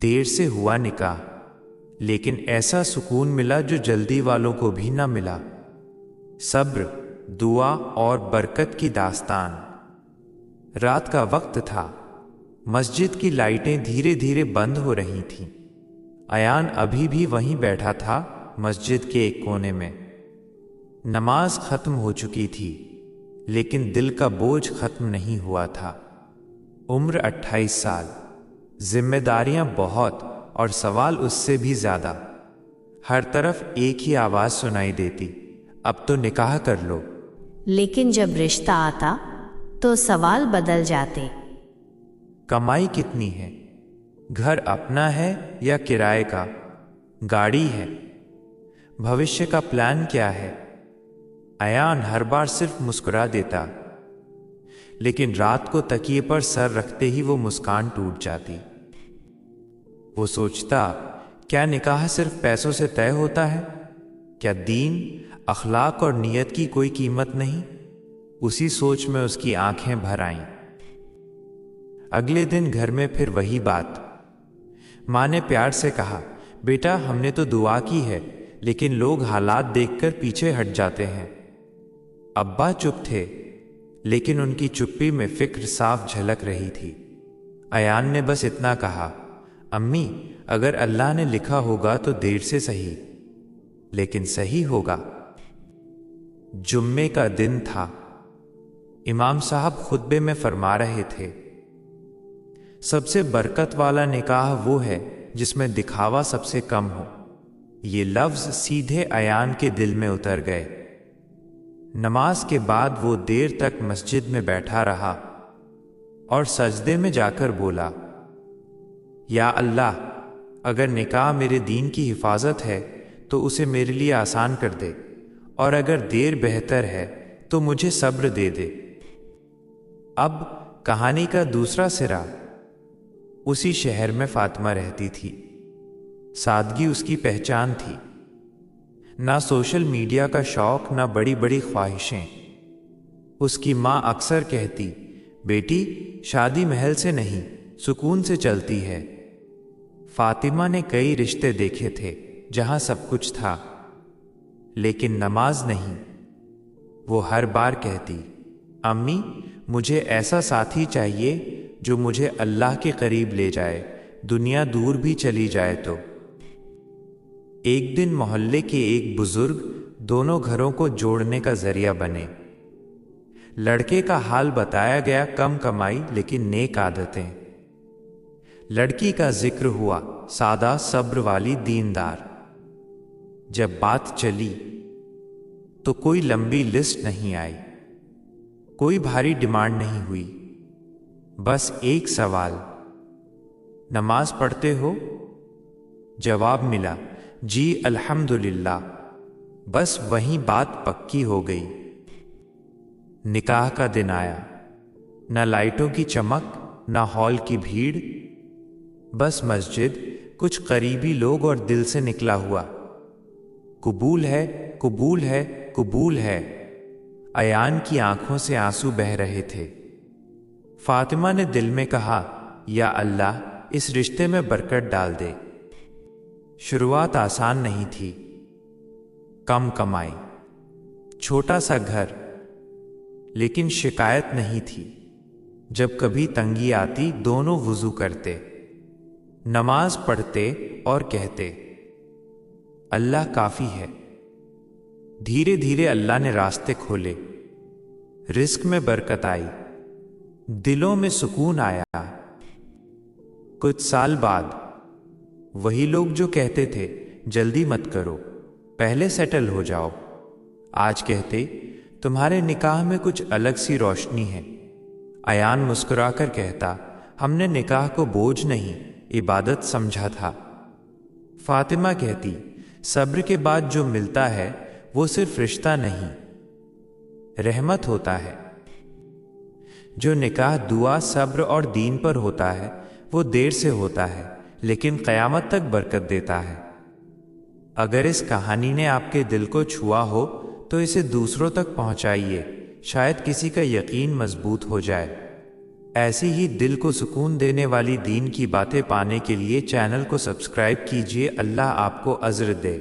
دیر سے ہوا نکاح، لیکن ایسا سکون ملا جو جلدی والوں کو بھی نہ ملا۔ صبر، دعا اور برکت کی داستان۔ رات کا وقت تھا، مسجد کی لائٹیں دھیرے دھیرے بند ہو رہی تھیں۔ ایان ابھی بھی وہیں بیٹھا تھا، مسجد کے ایک کونے میں۔ نماز ختم ہو چکی تھی، لیکن دل کا بوجھ ختم نہیں ہوا تھا۔ عمر 28 سال، ذمہ داریاں بہت اور سوال اس سے بھی زیادہ۔ ہر طرف ایک ہی آواز سنائی دیتی، اب تو نکاح کر لو۔ لیکن جب رشتہ آتا تو سوال بدل جاتے۔ کمائی کتنی ہے؟ گھر اپنا ہے یا کرائے کا؟ گاڑی ہے؟ بھوشیہ کا پلان کیا ہے؟ ایان ہر بار صرف مسکرا دیتا، لیکن رات کو تکیے پر سر رکھتے ہی وہ مسکان ٹوٹ جاتی۔ وہ سوچتا، کیا نکاح صرف پیسوں سے طے ہوتا ہے؟ کیا دین، اخلاق اور نیت کی کوئی قیمت نہیں؟ اسی سوچ میں اس کی آنکھیں بھر آئیں۔ اگلے دن گھر میں پھر وہی بات۔ ماں نے پیار سے کہا، بیٹا ہم نے تو دعا کی ہے، لیکن لوگ حالات دیکھ کر پیچھے ہٹ جاتے ہیں۔ ابا چپ تھے، لیکن ان کی چپی میں فکر صاف جھلک رہی تھی۔ ایان نے بس اتنا کہا، امی اگر اللہ نے لکھا ہوگا تو دیر سے صحیح، لیکن صحیح ہوگا۔ جمعے کا دن تھا، امام صاحب خطبے میں فرما رہے تھے، سب سے برکت والا نکاح وہ ہے جس میں دکھاوا سب سے کم ہو۔ یہ لفظ سیدھے ایان کے دل میں اتر گئے۔ نماز کے بعد وہ دیر تک مسجد میں بیٹھا رہا اور سجدے میں جا کر بولا، یا اللہ اگر نکاح میرے دین کی حفاظت ہے تو اسے میرے لیے آسان کر دے، اور اگر دیر بہتر ہے تو مجھے صبر دے دے۔ اب کہانی کا دوسرا سرا۔ اسی شہر میں فاطمہ رہتی تھی۔ سادگی اس کی پہچان تھی، نہ سوشل میڈیا کا شوق، نہ بڑی بڑی خواہشیں۔ اس کی ماں اکثر کہتی، بیٹی شادی محل سے نہیں، سکون سے چلتی ہے۔ فاطمہ نے کئی رشتے دیکھے تھے جہاں سب کچھ تھا، لیکن نماز نہیں۔ وہ ہر بار کہتی، امی مجھے ایسا ساتھی چاہیے جو مجھے اللہ کے قریب لے جائے، دنیا دور بھی چلی جائے تو۔ ایک دن محلے کے ایک بزرگ دونوں گھروں کو جوڑنے کا ذریعہ بنے۔ لڑکے کا حال بتایا گیا، کم کمائی لیکن نیک عادتیں۔ لڑکی کا ذکر ہوا، سادہ صبر والی، دیندار۔ جب بات چلی تو کوئی لمبی لسٹ نہیں آئی، کوئی بھاری ڈیمانڈ نہیں ہوئی، بس ایک سوال، نماز پڑھتے ہو؟ جواب ملا، جی الحمدللہ۔ بس وہیں بات پکی ہو گئی۔ نکاح کا دن آیا، نہ لائٹوں کی چمک، نہ ہال کی بھیڑ، بس مسجد، کچھ قریبی لوگ اور دل سے نکلا ہوا، قبول ہے، قبول ہے، قبول ہے۔ ایان کی آنکھوں سے آنسو بہہ رہے تھے۔ فاطمہ نے دل میں کہا، یا اللہ اس رشتے میں برکت ڈال دے۔ شروعات آسان نہیں تھی، کم کمائی، چھوٹا سا گھر، لیکن شکایت نہیں تھی۔ جب کبھی تنگی آتی دونوں وضو کرتے، نماز پڑھتے اور کہتے، اللہ کافی ہے۔ دھیرے دھیرے اللہ نے راستے کھولے، رزق میں برکت آئی، دلوں میں سکون آیا۔ کچھ سال بعد وہی لوگ جو کہتے تھے جلدی مت کرو، پہلے سیٹل ہو جاؤ، آج کہتے تمہارے نکاح میں کچھ الگ سی روشنی ہے۔ ایان مسکرا کر کہتا، ہم نے نکاح کو بوجھ نہیں، عبادت سمجھا تھا۔ فاطمہ کہتی، صبر کے بعد جو ملتا ہے وہ صرف رشتہ نہیں، رحمت ہوتا ہے۔ جو نکاح دعا، صبر اور دین پر ہوتا ہے وہ دیر سے ہوتا ہے، لیکن قیامت تک برکت دیتا ہے۔ اگر اس کہانی نے آپ کے دل کو چھوا ہو تو اسے دوسروں تک پہنچائیے، شاید کسی کا یقین مضبوط ہو جائے۔ ایسی ہی دل کو سکون دینے والی دین کی باتیں پانے کے لیے چینل کو سبسکرائب کیجیے۔ اللہ آپ کو اجر دے۔